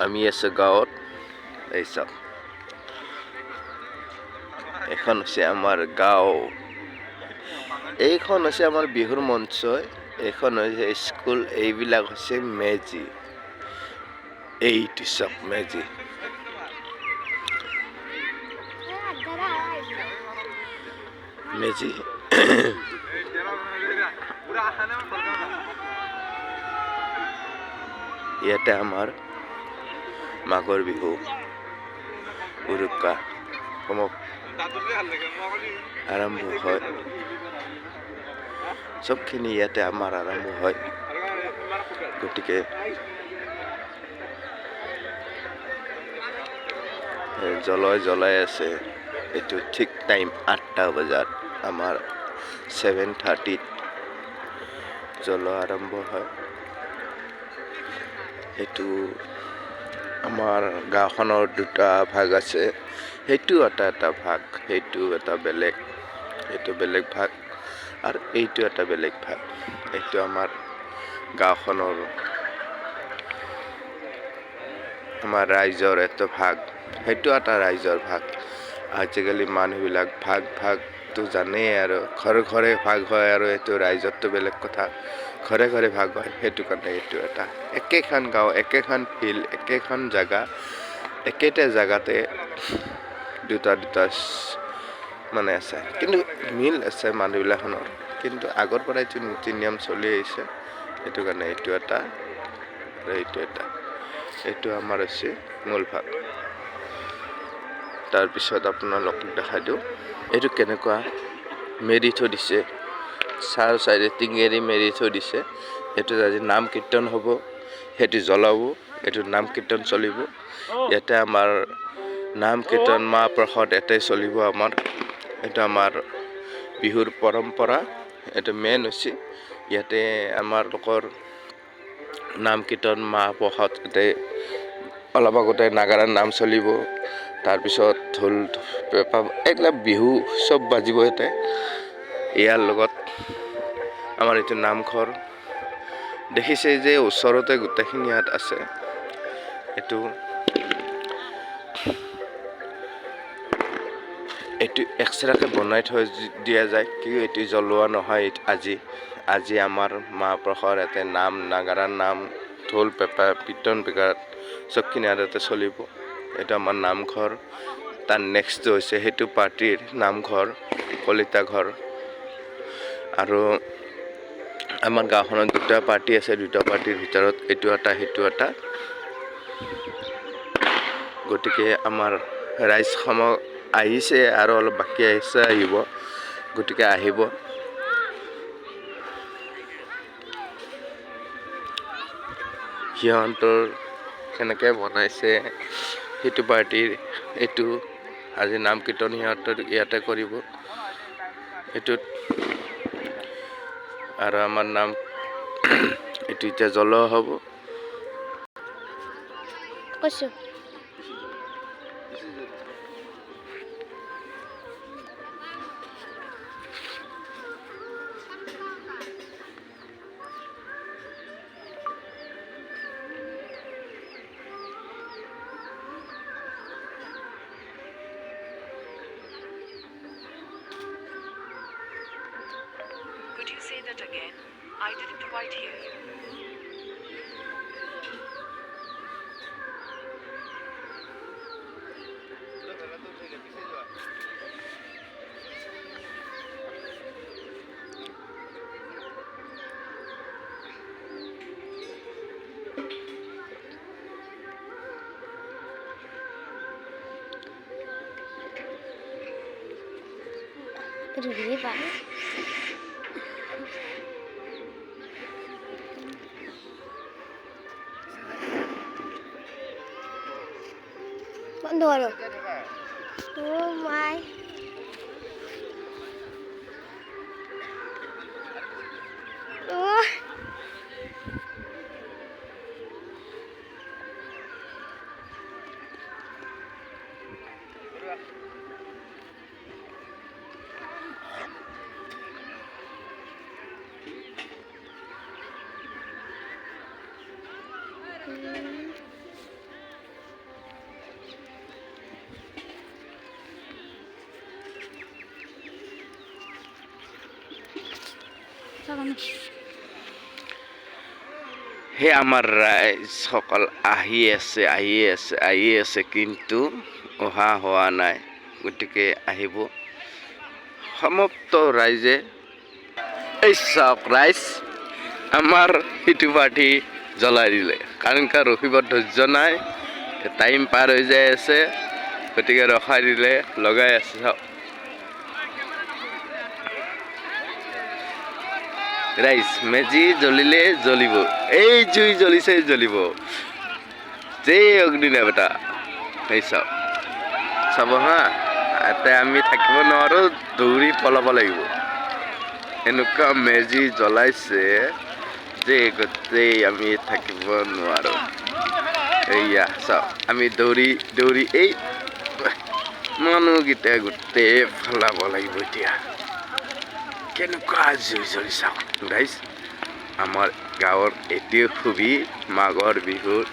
আমি আছোঁ গাঁৱত। এই চাওক, এখন হৈছে আমাৰ গাঁও, এইখন হৈছে আমাৰ বিহুৰ মঞ্চ, এইখন হৈছে স্কুল, এইবিলাক হৈছে মেজি। এইটো চাওক মেজি, মেজি ইয়াতে আমাৰ মাঘৰ বিহু উৰুকা আৰম্ভ হয়, চবখিনি ইয়াতে আমাৰ আৰম্ভ হয়। গতিকে জ্বলাই আছে। এইটো ঠিক টাইম 8টা বজাত, আমাৰ 7:30 জ্বলোৱা আৰম্ভ হয়। সেইটো আমাৰ গাঁওখনৰ দুটা ভাগ আছে, সেইটো এটা ভাগ, সেইটো এটা বেলেগ, এইটো বেলেগ ভাগ, আৰু এইটো এটা বেলেগ ভাগ। এইটো আমাৰ গাঁওখনৰ, আমাৰ ৰাইজৰ এটা ভাগ, সেইটো এটা ৰাইজৰ ভাগ। আজিকালি মানুহবিলাক ভাগটো জানেই, আৰু ঘৰে ঘৰে ভাগ হয়, আৰু এইটো ৰাইজৰটো বেলেগ কথা, ঘৰে ঘৰে ভাগ হয়। সেইটো কাৰণে এইটো এটা একেখন গাঁও, একেখন ফিল্ড, একেখন জাগা, একেটা জাগাতে দুটা মানে আছে, কিন্তু মিল আছে মানুহবিলাখনৰ, কিন্তু আগৰ পৰা এইটো নীতি নিয়ম চলি আহিছে। সেইটো কাৰণে এইটো এটা আৰু এইটো এটা, এইটো আমাৰ হৈছে মূল ভাগ। তাৰপিছত আপোনালোকক দেখাই দিওঁ এইটো কেনেকুৱা মেৰি থৈ দিছে, চাৰ চাইডে টিঙেৰি মেৰি থৈ দিছে। সেইটো আজি নাম কীৰ্তন হ'ব, সেইটো জ্বলাব, এইটো নাম কীৰ্তন চলিব। ইয়াতে আমাৰ নাম কীৰ্তন মাহ প্ৰসাদ এটাই চলিব আমাৰ। এইটো আমাৰ বিহুৰ পৰম্পৰা, এইটো মেইন হৈছে। ইয়াতে আমাৰ লোকৰ নাম কীৰ্তন মাহ প্ৰসাদ এটাই, অলপ আগতে নাগাৰাৰ নাম চলিব, তাৰপিছত ঢোল পেঁপা এইবিলাক বিহু চব বাজিব ইয়াতে। ইয়াৰ লগত আমাৰ এইটো নামঘৰ দেখিছে যে ওচৰতে গোটেইখিনি ইয়াত আছে। এইটো এক্সট্ৰাকে বনাই থৈ দিয়া যায়, কি এইটো জ্বলোৱা নহয় আজি আমাৰ মাহ প্ৰসাদ ইয়াতে নাম নাগাৰাৰ নাম, ঢোল পেঁপা কীৰ্তন বেগাত চবখিনি ইয়াতে চলিব। এইটো আমাৰ নামঘৰ। তাৰ নেক্সটটো হৈছে সেইটো পাৰ্টিৰ নামঘৰ, কলিতা ঘৰ। আৰু আমাৰ গাঁওখনত দুটা পাৰ্টি আছে, দুটা পাৰ্টিৰ ভিতৰত এইটো এটা সেইটো এটা। গতিকে আমাৰ ৰাইজ আহিছে, আৰু অলপ বাকী আহিছে, আহিব, গতিকে আহিব। সিহঁতৰ কেনেকৈ বনাইছে সেইটো পাৰ্টিৰ, এইটো আজি নাম কীৰ্তন সিহঁতৰ ইয়াতে কৰিব এইটোত। আৰু আমাৰ নাম এইটো এতিয়া জ্বলোৱা হ'ব। কৈছোঁ Could you say that again? I didn't quite hear you. Itu gini Pak. Bạn đùa rồi. Oh my. সেই আমাৰ ৰাইজসকল আহি আছে কিন্তু অহা হোৱা নাই গতিকে আহিব সমাপ্ত ৰাইজে এই চাওক ৰাইজ আমাৰ সিটো পাৰ্টি জ্বলাই দিলে কাৰণ ৰখিব ধৈৰ্য নাই টাইম পাৰ হৈ যাই আছে গতিকে ৰখাই দিলে লগাই আছে চাওক ৰাইজ মেজি জ্বলিলে জ্বলিব এই জুই জ্বলিছে জ্বলিব যে অগ্নি দেৱতা এই চাব হা এতিয়া আমি থাকিব নোৱাৰোঁ দৌৰি পলাব লাগিব এনেকুৱা মেজি জ্বলাইছে যে গোটেই আমি থাকিব নোৱাৰোঁ এইয়া চাওক আমি দৌৰি এই মানুহকেইটা গোটেই পেলাব লাগিব এতিয়া কেনেকুৱা জুই জ্বলি চাওক গাইজ আমাৰ গাঁৱৰ এইটোৱে খুবই মাঘৰ বিহুৰ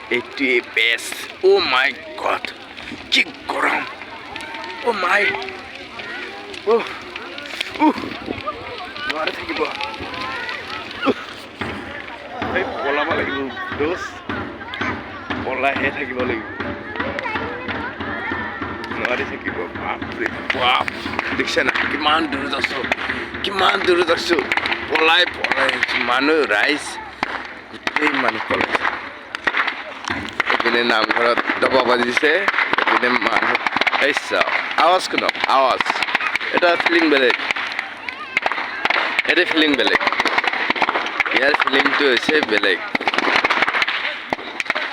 এইটোৱে বেষ্ট অ' মাই গড কি গৰম অ' মাই নোৱাৰে থাকিব এই পলাব লাগিব দোষ পলাইহে থাকিব লাগিব নোৱাৰি থাকিব বাপৰে বাপ দেখিছে না কিমান দূৰত আছো পলাই মানুহ ৰাইজ গোটেই মানুহ পলাইছে এইপিনে নামঘৰত দবা বাজিছে এইপিনে মানুহ এই চাওক আৱাজ শুনক আৱাজ এটা ফিলিং বেলেগ ইয়াৰ ফিলিংটো হৈছে বেলেগ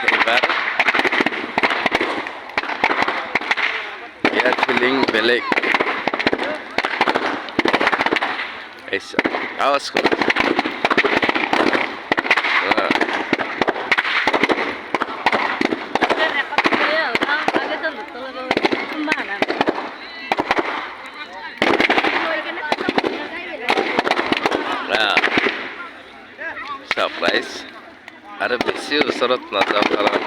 এইবাৰ ইয়াৰ ফিলিং বেলেগ এই চাওক আৱাজ শুনক সাৰপ্ৰাইজ আৰু বেছি ওচৰত নাযাওঁ কাৰণ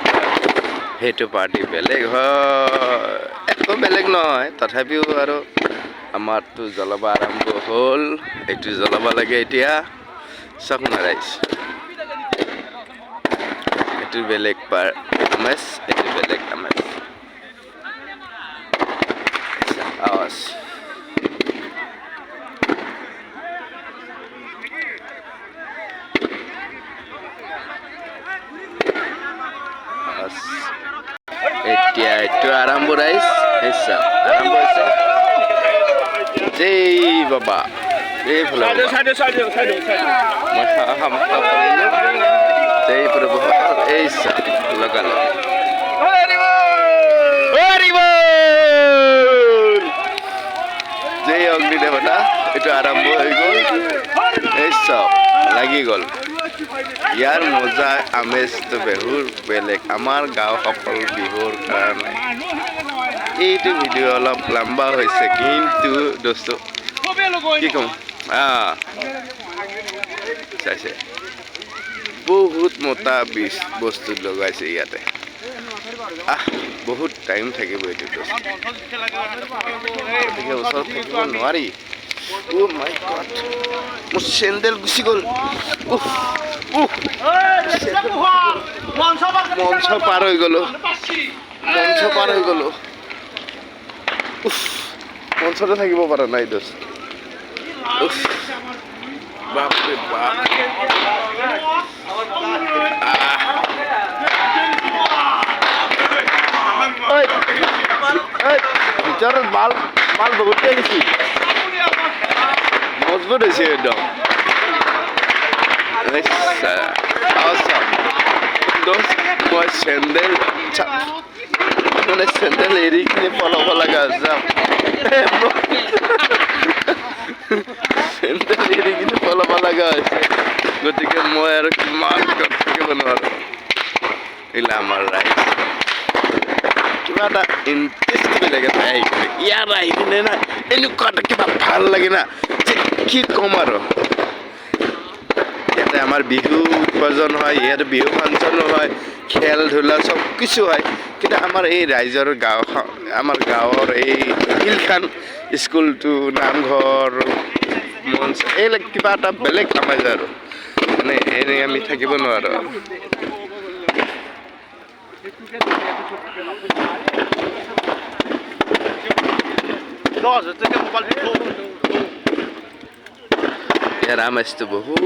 সেইটো পাৰ্টি বেলেগ হয় একো বেলেগ নহয় তথাপিও আৰু আমাৰতো জ্বলাব আৰম্ভ হ'ল এইটো জ্বলাব লাগে এতিয়া চাওক না ৰাইজ এইটো বেলেগ আমেজ এইটো বেলেগ আমেজ আৱাজ এতিয়া এইটো আৰম্ভ ৰাইজ আৰম্ভ হৈছে জয় বাবা এইফালে মই সমাপ্ত কৰিলোঁ জয় প্ৰভু এই লগালো জয় অগ্নি দেৱতা এইটো আৰম্ভ হৈ গ'ল এই চব লাগি গ'ল ইয়াৰ মজা আমেজটো বিহুৰ বেলেগ আমাৰ গাঁওসকল বিহুৰ কাৰণে এইটো ভিডিঅ' অলপ লম্বা হৈছে কিন্তু দোস্ত কি ক'ম চাইছে বহুত মোটা বস্তু লগাইছে ইয়াতে বহুত টাইম থাকিব এইটো গতিকে ওচৰত থাকিব নোৱাৰি Oh my God! মোৰ চেণ্ডেল গুচি গ'ল মঞ্চ পাৰ হৈ গ'লো মঞ্চতে থাকিব পৰা নাই দোস্ত বাপৰে বাপ ভিতৰত মাল বহুতেই বেছি মজবুত হৈছে একদম মই চেণ্ডেল এৰি কিনে পলাব লগা হৈছে গতিকে মই আৰু কিমান থাকিব নোৱাৰো এইলা আমাৰ ৰাইজ কিবা এটা ইণ্টাৰেষ্ট বেলেগ এটা আহি কিনে ইয়াত আহি কিনে না এনেকুৱা এটা কিবা ভাল লাগে না যে কি ক'ম আৰু ইয়াতে আমাৰ বিহু উৎপাদন হয় ইয়াতে বিহু ফাংচনো হয় খেল ধূলা চব কিছু হয় কিন্তু আমাৰ এই ৰাইজৰ গাঁওখন আমাৰ গাঁৱৰ এই ফিল্ডখন স্কুলটো নামঘৰ মন এইবিলাক কিবা এটা বেলেগ আমেজ আৰু মানে এনেই আমি থাকিব নোৱাৰোঁ আৰু ইয়াৰ আমেজটো বহুত